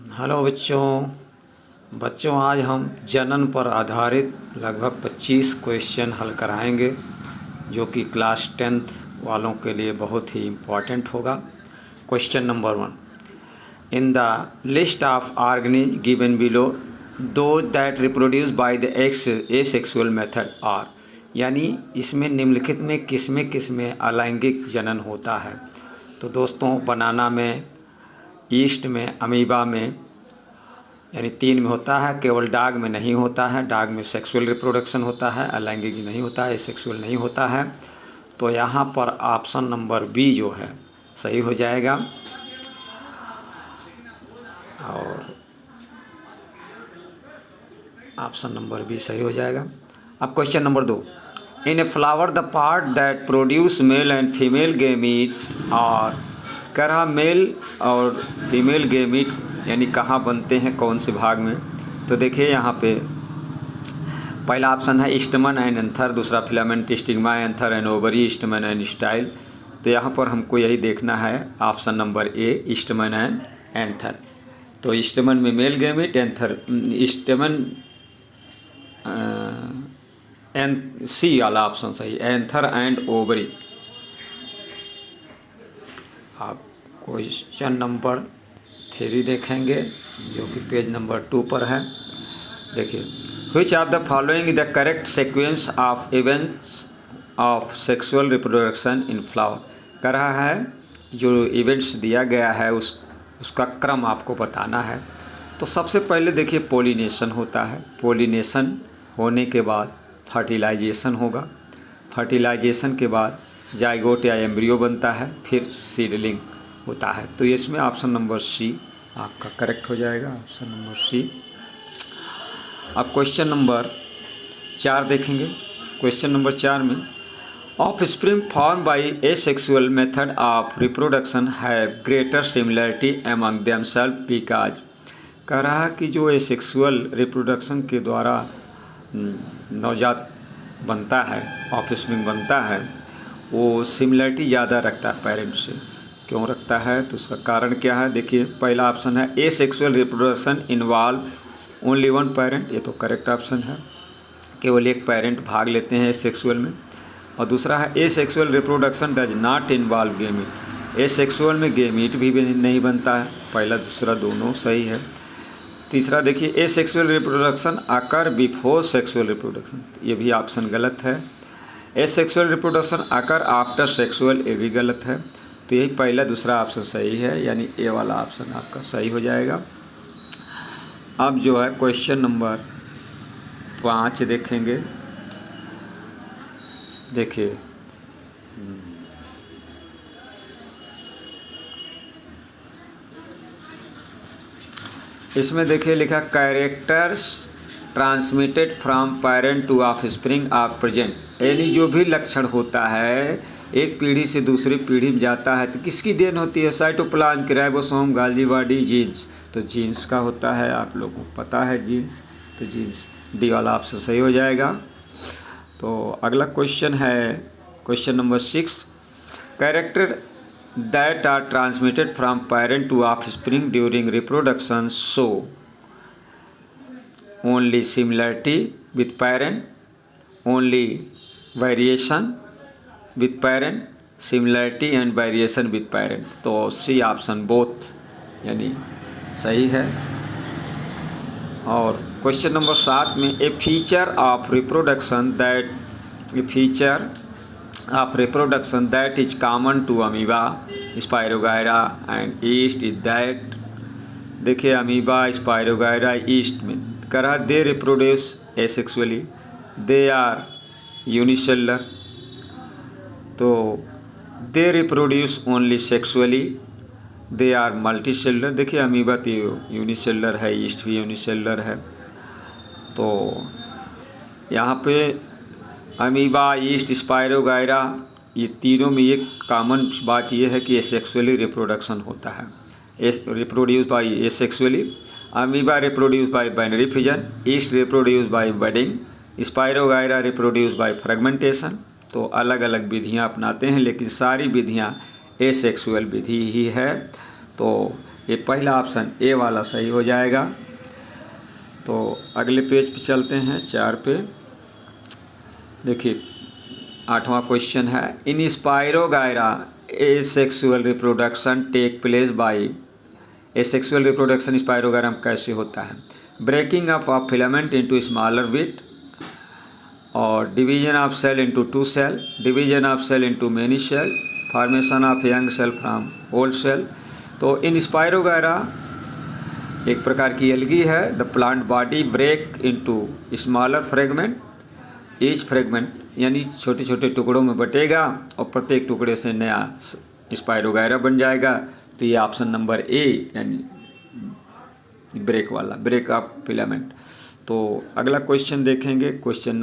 Hello बच्चों आज हम जनन पर आधारित लगभग 25 क्वेश्चन हल कराएंगे जो कि क्लास 10th वालों के लिए बहुत ही इम्पॉर्टेंट होगा। Question number 1, in the list of organism given below those that reproduce by the asexual method are, यानी इसमें निम्नलिखित में किसमें अलैंगिक जनन होता है। तो दोस्तों बनाना में, ईस्ट में, अमीबा में, यानी 3 में होता है, केवल डॉग में नहीं होता है। डॉग में सेक्सुअल रिप्रोडक्शन होता है, अलैंगिक नहीं होता है, एसेक्सुअल नहीं होता है। तो यहाँ पर ऑप्शन नंबर बी जो है सही हो जाएगा। और ऑप्शन नंबर बी सही हो जाएगा। अब question number 2, in a flower the part that produce mail and female gamete और कह रहा मेल और फीमेल गेमीट यानी कहाँ बनते हैं, कौन से भाग में। तो देखिए यहाँ पे पहला ऑप्शन है स्टमन एंड एंथर, दूसरा filament stigma anther and ovary, stamen and style. तो यहाँ पर हमको यही देखना है, option number A stamen and anther. तो स्टमन में male gamete, anther stamen C वाला ऑप्शन सही, एंथर एंड ओवरी। आप क्वेश्चन नंबर 3 देखेंगे जो कि पेज नंबर 2 पर है। देखिए, which of the following the correct sequence of events of sexual reproduction in flower. कह रहा है जो इवेंट्स दिया गया है उसका क्रम आपको बताना है। तो सबसे पहले देखिए पोलिनेशन होता है, पोलिनेशन होने के बाद फर्टिलाइजेशन होगा, फर्टिलाइजेशन के बाद जाइगोट या एम्ब्रियो बनता है, फिर सीडलिंग होता है। तो इसमें ऑप्शन नंबर सी आपका करेक्ट हो जाएगा, ऑप्शन नंबर सी। अब क्वेश्चन नंबर 4 देखेंगे। क्वेश्चन नंबर 4 में offspring form by asexual method of reproduction have greater similarity among themselves because. कह रहा है कि जो एसेक्सुअल रिप्रोडक्शन के द्वारा नवजात बनता है, ऑफ स्प्रिंग बनता है, वो सिमिलरिटी ज़्यादा रखता है पेरेंट से। क्यों रखता है तो उसका कारण क्या है। देखिए पहला ऑप्शन है asexual reproduction involve only one parent, ये तो करेक्ट ऑप्शन है, केवल एक पेरेंट भाग लेते हैं एसेक्सुअल में। और दूसरा है asexual reproduction does not involve gamete, asexual में गेमीट भी नहीं बनता है। पहला दूसरा दोनों सही है। तीसरा देखिए एसेक्सुअल रिप्रोडक्शन अकर बिफोर सेक्सुअल रिप्रोडक्शन, ये भी ऑप्शन गलत है। Asexual reproduction occur after sexual, ये भी गलत है। तो यही पहला दूसरा ऑप्शन सही है, यानी ए वाला ऑप्शन आपका सही हो जाएगा। अब जो है क्वेश्चन नंबर 5 देखेंगे। देखिए इसमें देखिए लिखा characters transmitted from parent to offspring are present, यानी जो भी लक्षण होता है एक पीढ़ी से दूसरी पीढ़ी में जाता है तो किसकी देन होती है। Cytoplasm, ribosome, Golgi body, genes. तो जीन्स का होता है, आप लोगों को पता है जीन्स, तो जीन्स डी वाला ऑप्शन सही हो जाएगा। तो अगला क्वेश्चन है question number 6, character that are transmitted from parent to offspring during reproduction show only similarity with parent, only variation with parent, similarity and variation with parent। तो C option both यानी सही है। और क्वेश्चन नंबर 7 में a feature of reproduction that is common to amoeba, Spirogyra and yeast is that. देखिए amoeba, Spirogyra, yeast में करा they reproduce asexually, they are unicellular, तो they reproduce only sexually, they are multicellular. देखिए amoeba तो unicellular है, yeast भी unicellular है। तो यहाँ पे अमीबा, ईस्ट, स्पायरोगायरा, ये तीनों में एक कॉमन बात ये है कि एसेक्सुअली रिप्रोडक्शन होता है। Reproduce by asexually, amoeba reproduce by binary fission, east reproduce by budding, spirogyra reproduce by fragmentation. तो अलग अलग विधियाँ अपनाते हैं लेकिन सारी विधियाँ एसेक्सुअल विधि ही है। तो ये पहला ऑप्शन ए वाला सही हो जाएगा। तो अगले पेज पे चलते हैं, 4 पे। देखिए 8वां क्वेश्चन है, in Spirogyra asexual reproduction take place by, asexual reproduction Spirogyra में कैसे होता है? Breaking up of filament into smaller bit, और division of cell into 2 cell, division of cell into many cell, formation of young cell from old cell. तो in Spirogyra एक प्रकार की algae है। The plant body break into smaller fragment, each fragment यानी छोटे छोटे टुकड़ों में बटेगा और प्रत्येक टुकड़े से नया स्पायरोगायरा बन जाएगा। तो ये ऑप्शन नंबर ए यानी ब्रेक वाला, ब्रेक ऑफ फिलामेंट। तो अगला क्वेश्चन देखेंगे, question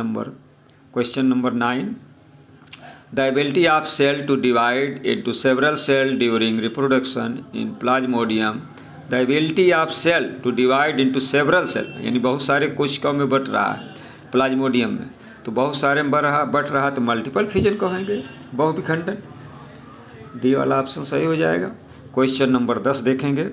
number 9, the ability of cell to divide into several cell during reproduction in plasmodium, the ability of cell to divide into several cell यानी बहुत सारे कोशिकाओं में बट रहा है प्लाज्मोडियम में, तो बहुत सारे में बट रहा तो मल्टीपल फिजन कहेंगे, बहुविखंडन। डी वाला ऑप्शन सही हो जाएगा। क्वेश्चन नंबर 10 देखेंगे,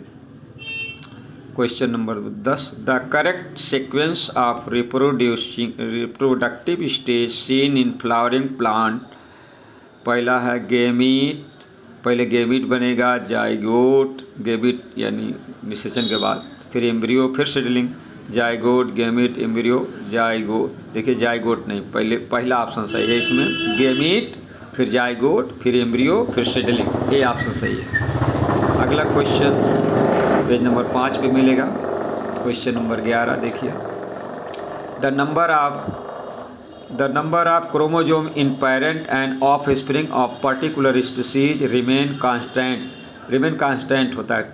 question number 10, the correct sequence of reproductive stage seen in flowering plant, पहला है गेमीट, पहले गेमीट बनेगा, जाइगोट, गेमीट यानी निषेचन के बाद, फिर एम्ब्रियो, फिर settling, zygote, gamete, embryo, zygote. देखिए जाइगोट नहीं, पहला ऑप्शन सही है इसमें, गेमीट, फिर जाइगोट, फिर एम्ब्रियो, फिर सेटलिंग, ये ऑप्शन सही है। अगला क्वेश्चन पेज नंबर 5 पे मिलेगा, क्वेश्चन नंबर 11 देखिए, the number of chromosome in parent end of spring of particular species remain constant होता है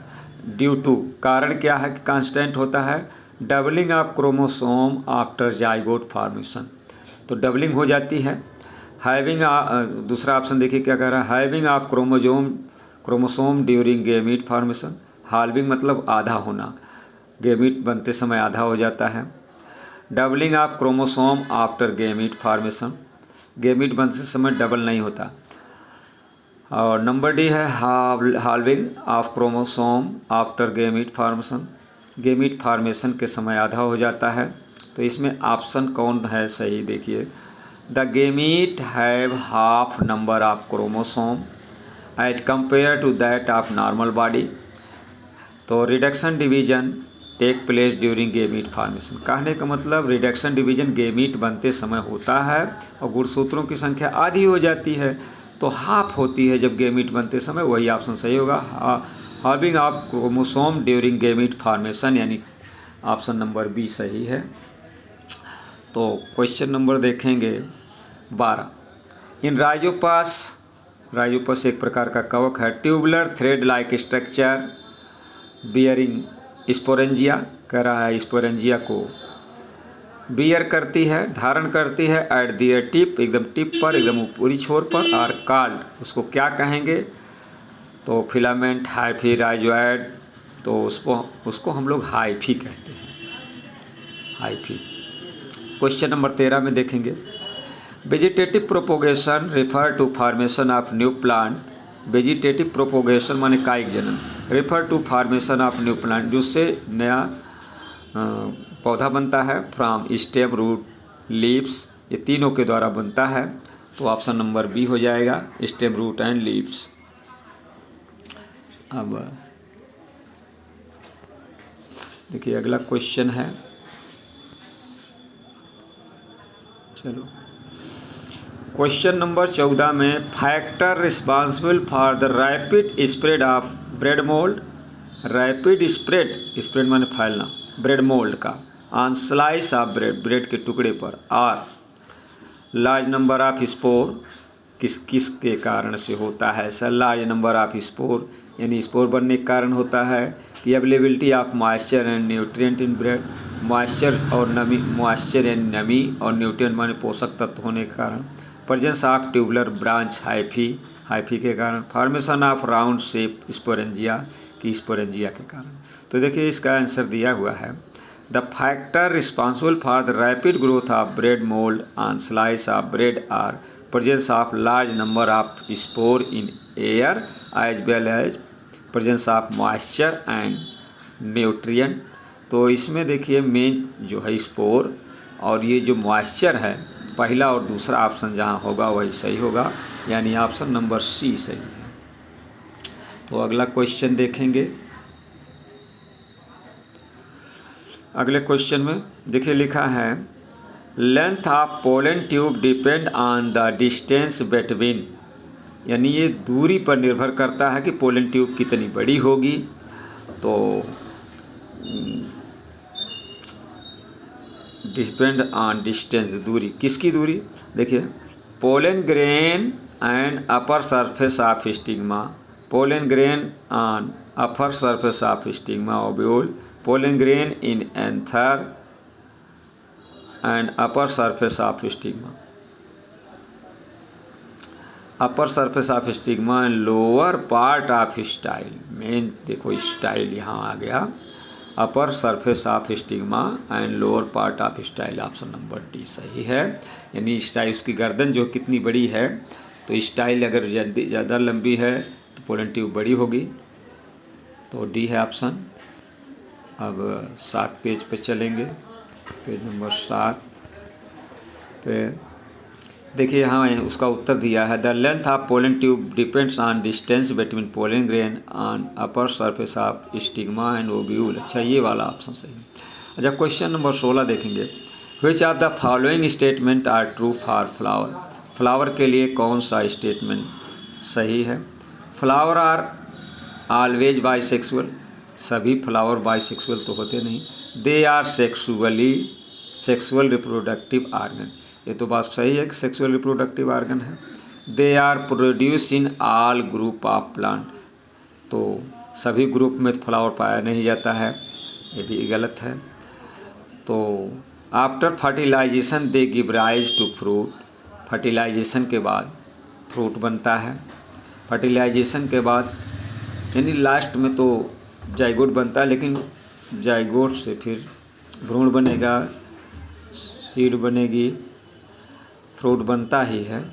ड्यू टू, कारण क्या है कि कांस्टेंट होता है? Doubling of chromosome after zygote formation, तो डबलिंग हो जाती है। हैविंग, दूसरा ऑप्शन देखिए क्या कह रहा है, having of chromosome during gamete formation, halving मतलब आधा होना, गेमीट बनते समय आधा हो जाता है। Doubling of chromosome after gamete formation, gamete बनते समय डबल नहीं होता। और नंबर डी है halving of chromosome after gamete formation, gamete formation के समय आधा हो जाता है। तो इसमें ऑप्शन कौन है सही? देखिए, the gamete have half number of chromosome as compare to that of normal body, तो reduction division take place during gamete formation. कहने का मतलब रिडक्शन डिवीजन गेमीट बनते समय होता है और गुणसूत्रों की संख्या आधी हो जाती है, तो हाफ होती है जब गेमीट बनते समय, वही ऑप्शन सही होगा, halving of chromosome during gamete formation, यानी ऑप्शन नंबर बी सही है। तो क्वेश्चन नंबर देखेंगे 12, इन राइजोपस एक प्रकार का कवक है, tubular thread like structure bearing sporangia, कह रहा है स्पोरेंजिया को बियर करती है, धारण करती है, एट दियर टिप, एकदम टिप पर, एकदम ऊपरी छोर पर, और कॉल्ड, उसको क्या कहेंगे? तो फिलामेंट हाइफी राइजोइड, तो उसको हम लोग हाइफी कहते हैं, हाइफी। क्वेश्चन नंबर 13 में देखेंगे, vegetative propagation refer to formation of new plant, vegetative propagation माने कायिक जन्म, refer to formation of new plant, जिससे नया पौधा बनता है, फ्रॉम स्टेम, रूट, लीव्स, ये तीनों के द्वारा बनता है। तो ऑप्शन नंबर बी हो जाएगा, स्टेम, रूट एंड लीव्स। अब देखिए अगला क्वेश्चन है, चलो क्वेश्चन नंबर 14 में, factor responsible for the rapid spread of bread mould, rapid spread माने फैलना, ब्रेड मोल्ड का, ऑन स्लाइस ऑफ ब्रेड के टुकड़े पर, और लार्ज नंबर ऑफ स्पोर, किस के कारण से होता है sir? Large number of spore यानी स्पोर बनने के कारण होता है कि availability of moisture and nutrient in bread, moisture and नमी और न्यूट्रिएंट माने पोषक तत्व होने के कारण, presence of tubular branch hyphae के कारण, formation of round shape sporangia की स्पोरेंजिया के कारण। तो देखिए इसका आंसर दिया हुआ है, the factor responsible for the rapid growth of bread mould on slice of bread are presence of large number of spore in air as well as presence of moisture and nutrient. तो इसमें देखिए main जो है spore और ये जो moisture है, पहला और दूसरा ऑप्शन जहाँ होगा वही सही होगा, यानी ऑप्शन नंबर सी सही है। तो अगला क्वेश्चन देखेंगे। अगले क्वेश्चन में देखिए लिखा है length of pollen tube depend on the distance between, यानी ये दूरी पर निर्भर करता है कि पोलन ट्यूब कितनी बड़ी होगी। तो डिपेंड ऑन डिस्टेंस, दूरी, किसकी दूरी? देखिए pollen grain and upper surface of stigma, pollen grain on upper surface of stigma ovule, pollen grain in anther and upper surface of stigma, upper surface of stigma and lower part of style. Main देखो style यहाँ आ गया, upper surface of stigma and lower part of style, option number D सही है। यानी style, उसकी गर्दन जो कितनी बड़ी है, तो स्टाइल अगर ज़्यादा लंबी है तो पोलन ट्यूब बड़ी होगी, तो डी है ऑप्शन। अब 7 पेज पे चलेंगे, पेज नंबर 7 पे देखिए यहाँ उसका उत्तर दिया है the length of pollen tube depends on distance between pollen grain on upper surface of stigma and ovule. अच्छा, ये वाला ऑप्शन सही है। अच्छा, क्वेश्चन नंबर 16 देखेंगे which of the following statement are true for flower. Flower के लिए कौन सा स्टेटमेंट सही है? फ्लावर आर ऑलवेज बाइसेक्सुअल, सभी फ्लावर बाइसेक्सुअल तो होते नहीं। They are sexual reproductive organ, ये तो बात सही है कि सेक्सुअल रिप्रोडक्टिव आर्गन है। They are produce in all group of plant, तो सभी ग्रुप में फ्लावर पाया नहीं जाता है, ये भी गलत है। तो after fertilization they give rise to fruit, fertilization के बाद फ्रूट बनता है। फर्टिलाइजेशन के बाद यानी लास्ट में तो जाइगोट बनता है, लेकिन जाइगोट से फिर भ्रूण बनेगा, सीड बनेगी, फ्रूट बनता ही है।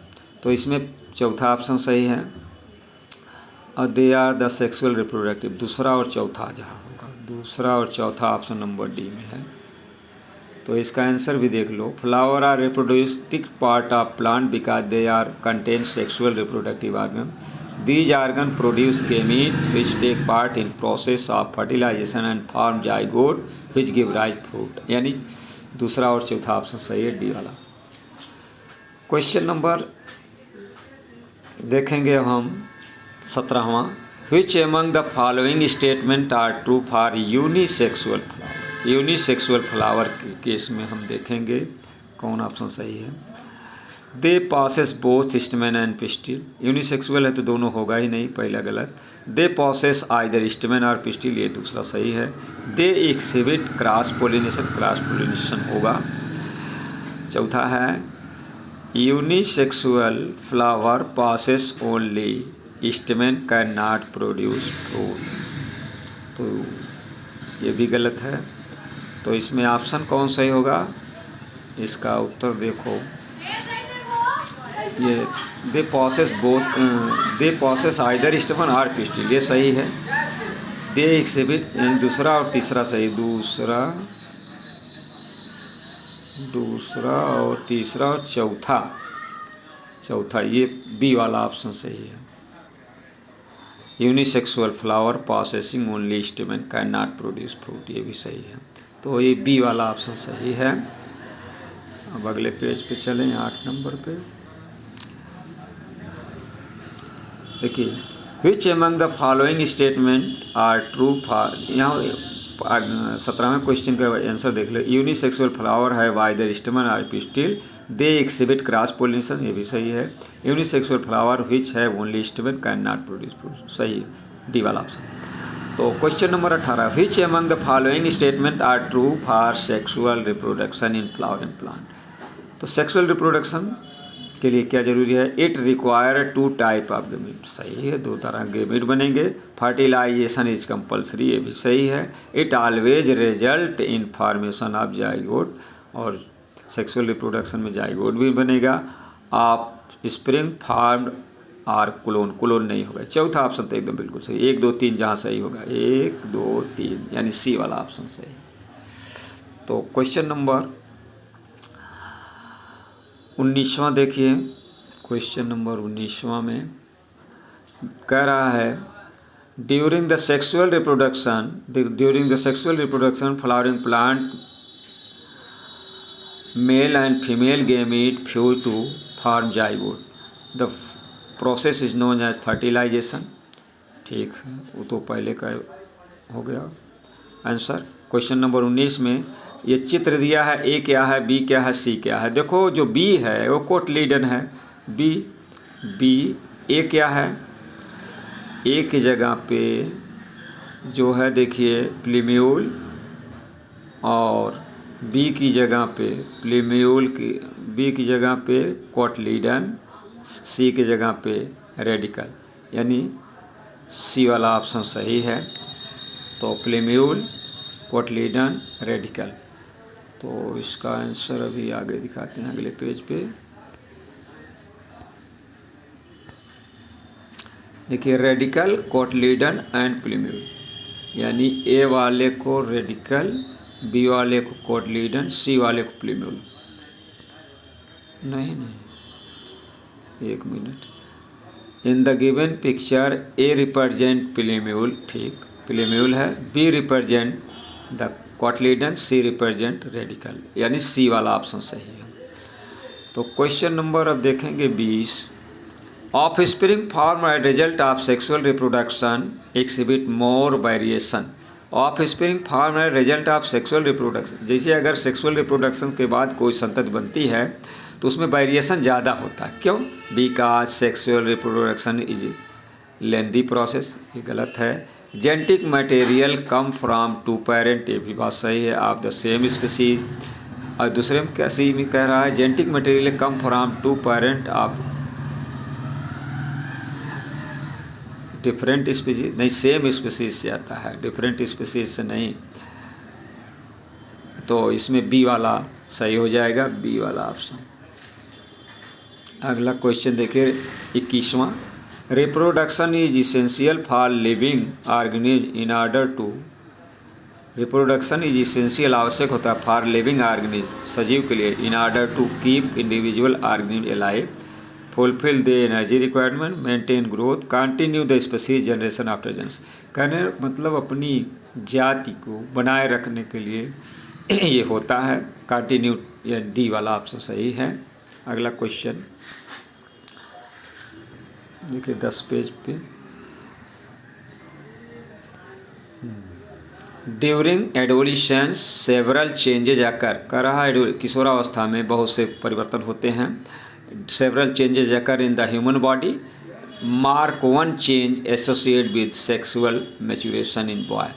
तो इसमें चौथा ऑप्शन सही है। और they are the sexual reproductive, दूसरा और चौथा जहाँ होगा, दूसरा और चौथा ऑप्शन नंबर डी में है। तो इसका आंसर भी देख लो, flower are reproductive part of plant because they are contain sexual reproductive organ. These organ produce gamete which take part in process of fertilization and form zygote which give rise fruit। यानी दूसरा और चौथा option सही है, D वाला। Question number देखेंगे हम 17वां which among the following statement are true for unisexual flower। Unisexual flower के केस में हम देखेंगे कौन ऑप्शन सही है। They possess both stamen and pistil, unisexual है तो दोनों होगा ही नहीं, पहला गलत। दे पॉसेस आइदर स्टेमेन और पिस्टिल, ये दूसरा सही है। They exhibit cross pollination, cross pollination होगा। चौथा है unisexual flower possess only stamen can not produce fruit, तो ये भी गलत है। तो इसमें ऑप्शन कौन सही होगा? इसका उत्तर देखो, ये दे पॉसेस आइदर स्टेमन और पिस्टिल, ये सही है। दे एक्सिबिट दूसरा और तीसरा सही, दूसरा और तीसरा और चौथा ये बी वाला ऑप्शन सही है। Unisexual flower possessing only stamen can not produce fruit, ये भी सही है। तो ये बी वाला ऑप्शन सही है। अब अगले पेज पे चलें, 8 नंबर पे देखिए which among the following statement are true for, यहाँ 17वें क्वेश्चन का आंसर देख लो। यूनिसेक्सुअल फ्लावर है वाइदर स्टेमन और pistil, they exhibit cross pollination, ये भी सही है। यूनिसेक्सुअल फ्लावर विच है only stamen can not produce fruit, सही है, डी वाला ऑप्शन। तो question number 18 which among the following statement are true for sexual reproduction in flowering plant. तो सेक्सुअल रिप्रोडक्शन के लिए क्या जरूरी है? It require 2 type of gamete, सही है, 2 तरह गेमीट बनेंगे। फर्टिलाइजेशन इज कंपल्सरी, ये भी सही है। It always result in formation of zygote, और सेक्सुअल रिप्रोडक्शन में जाइगोट भी बनेगा। Offspring formed are clone, clone नहीं होगा। चौथा ऑप्शन तो एकदम बिल्कुल सही, 1 2 3 जहाँ सही होगा, 1 2 3 यानी सी वाला ऑप्शन सही। तो क्वेश्चन नंबर 19वां देखिए, क्वेश्चन नंबर 19वां में कह रहा है during the sexual reproduction flowering plant male and female gamete fuse to form zygote, the process is known as fertilization. ठीक है, वो तो पहले का हो गया आंसर। क्वेश्चन नंबर 19 में ये चित्र दिया है, ए क्या है, बी क्या है, सी क्या है। देखो जो बी है वो कोटलीडन है, बी। ए क्या है, ए की जगह पे जो है देखिए प्लीम्यूल, और बी की जगह पे प्लीम्यूल की, बी की जगह पे कोटलीडन, सी की जगह पे रेडिकल, यानी सी वाला ऑप्शन सही है। तो प्लीम्यूल, कोटलीडन, रेडिकल। तो इसका आंसर अभी आगे दिखाते हैं अगले पेज पे। देखिए रेडिकल, कोटलीडन एंड प्लीम्यूल, यानी ए वाले को रेडिकल, बी वाले को कोटलीडन, सी वाले को प्लीम्यूल। नहीं, एक मिनट। In the given picture A represent plumule, ठीक प्लीम्यूल है, B represent the cotyledon, C represent radicle, यानी सी वाला ऑप्शन सही है। तो क्वेश्चन नंबर अब देखेंगे 20। Offspring form as result of sexual reproduction exhibit more variation. Offspring form as result of sexual reproduction, जैसे अगर सेक्सुअल रिप्रोडक्शन के बाद कोई संतति बनती है तो उसमें वेरिएशन ज़्यादा होता है। क्यों? Because sexual reproduction is lengthy process, ये गलत है। Genetic material come from two parent, ये भी बात सही है, ऑफ द सेम स्पीसीज। और दूसरे में कैसे में कह रहा है genetic material come from two parent of different species, नहीं सेम स्पीसीज से आता है, डिफरेंट स्पीसीज से नहीं। तो इसमें बी वाला सही हो जाएगा, बी वाला ऑप्शन। अगला क्वेश्चन देखिए 21वां। Reproduction is essential for living organism in order to, reproduction is essential, आवश्यक होता है फॉर लिविंग ऑर्गेनिज्म, सजीव के लिए, in order to keep individual organism alive, fulfil the energy requirement, maintain growth, continue the species generation after generation. कहने मतलब अपनी जाति को बनाए रखने के लिए ये होता है, कंटिन्यू, या डी वाला ऑप्शन सही है। अगला क्वेश्चन देखिए 10 पेज पे। ड्यूरिंग एडोलिशंस सेवरल चेंजेज अकर, कर रहा है किशोरावस्था में बहुत से परिवर्तन होते हैं। Several changes occur in the human body, mark one change associate with sexual maturation in boy.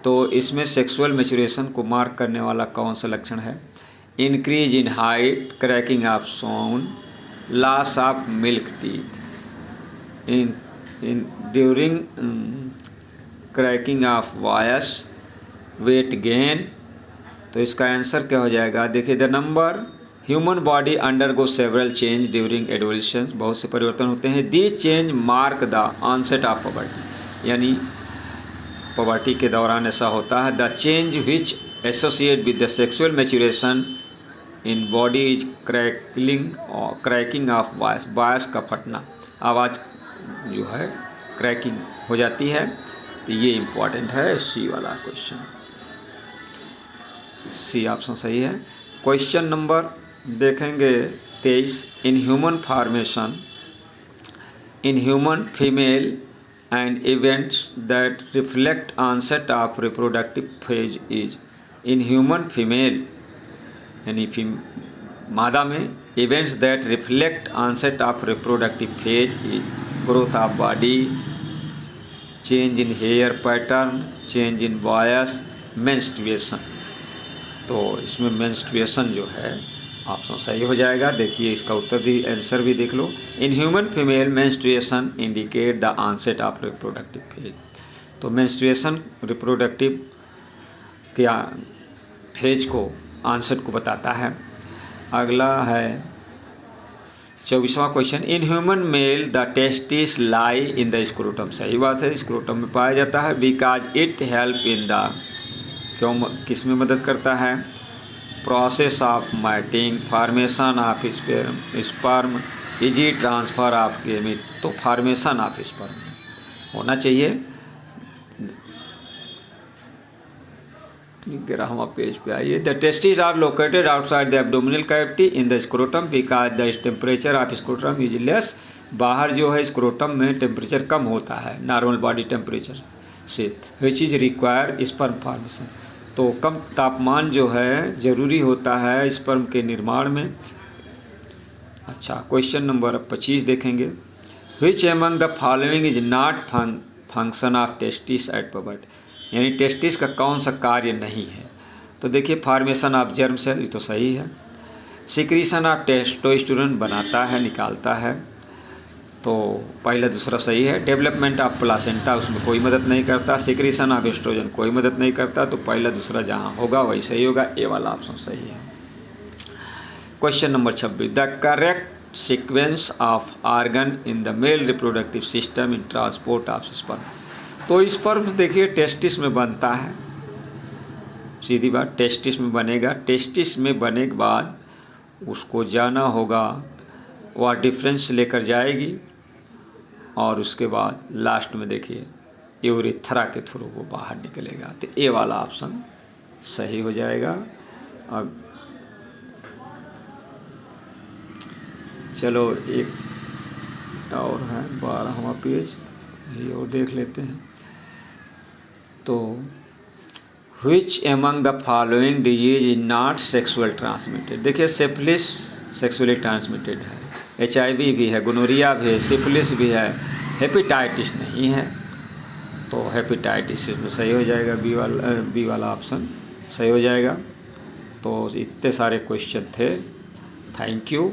तो इसमें सेक्सुअल मैच्योरेशन को मार्क करने वाला कौन सा लक्षण है? Increase in height, cracking of sown, loss of milk teeth. In during cracking of voice, weight gain. तो इसका आंसर क्या हो जाएगा? देखिए the number human body undergo several change during adolescence, बहुत से परिवर्तन होते हैं। This change mark the onset of poverty, यानी पॉवर्टी के दौरान ऐसा होता है। The change which associate with the sexual maturation in body is cracking of voice, voice का फटना, आवाज़ जो है क्रैकिंग हो जाती है। तो ये इम्पॉर्टेंट है, सी वाला क्वेश्चन, सी ऑप्शन सही है। क्वेश्चन नंबर देखेंगे 23। In human formation, in human female and events that reflect onset of reproductive phase is. In human female यानी मादा में, events that reflect onset of reproductive phase is growth of body, change in hair pattern, change in voice, menstruation. तो इसमें menstruation जो है option सही हो जाएगा। देखिए इसका उत्तर भी, आंसर भी देख लो। In human female menstruation indicate the onset of reproductive phase. तो मेंस्ट्रुएशन रिप्रोडक्टिव के फेज को, ऑनसेट को बताता है। अगला है 24वां question, in human male the testis lie in the scrotum. सही बात है, स्क्रोटम में पाया जाता है। Because it help in the, क्यों, किस में मदद करता है? Process of mating, formation of sperm, easy transfer of gamete. तो फॉर्मेशन ऑफ स्पर्म होना चाहिए। 11वां पेज पे आइए। The testis are located outside the abdominal cavity in the scrotum because the temperature of scrotum is less. बाहर जो है scrotum में टेम्परेचर कम होता है नॉर्मल बॉडी टेम्परेचर से, which is require sperm formation. तो कम तापमान जो है ज़रूरी होता है स्पर्म के निर्माण में। अच्छा, क्वेश्चन नंबर 25 देखेंगे। Which among the following is not function of testis at puberty. यानी टेस्टिस का कौन सा कार्य नहीं है? तो देखिए, फॉर्मेशन ऑफ जर्म सेल, ये तो सही है। सिक्रीशन ऑफ टेस्टोस्टेरोन बनाता है, निकालता है, तो पहला दूसरा सही है। डेवलपमेंट ऑफ प्लासेंटा, उसमें कोई मदद नहीं करता। सिक्रीशन ऑफ एस्ट्रोजन कोई मदद नहीं करता। तो पहला दूसरा जहाँ होगा वही सही होगा, ए वाला ऑप्शन सही है। Question number 26, the correct sequence of organ in the male reproductive system in transport of sperm. तो स्पर्म देखिए टेस्टिस में बनता है, सीधी बात, टेस्टिस में बनेगा। टेस्टिस में बने के बाद उसको जाना होगा, वह डिफरेंस लेकर जाएगी और उसके बाद लास्ट में देखिए यूरेथ्रा के थ्रू वो बाहर निकलेगा। तो ए वाला ऑप्शन सही हो जाएगा। अब चलो एक और है 12वां पेज, ये और देख लेते हैं। तो which among the following disease is not sexual transmitted। देखिए, सिफिलिस सेक्सुअली ट्रांसमिटेड है, HIV भी है, गोनोरिया भी है, सिफिलिस भी है, हेपेटाइटिस नहीं है। तो हेपेटाइटिस इसमें सही हो जाएगा, बी वाला ऑप्शन सही हो जाएगा। तो इतने सारे क्वेश्चन थे। Thank you.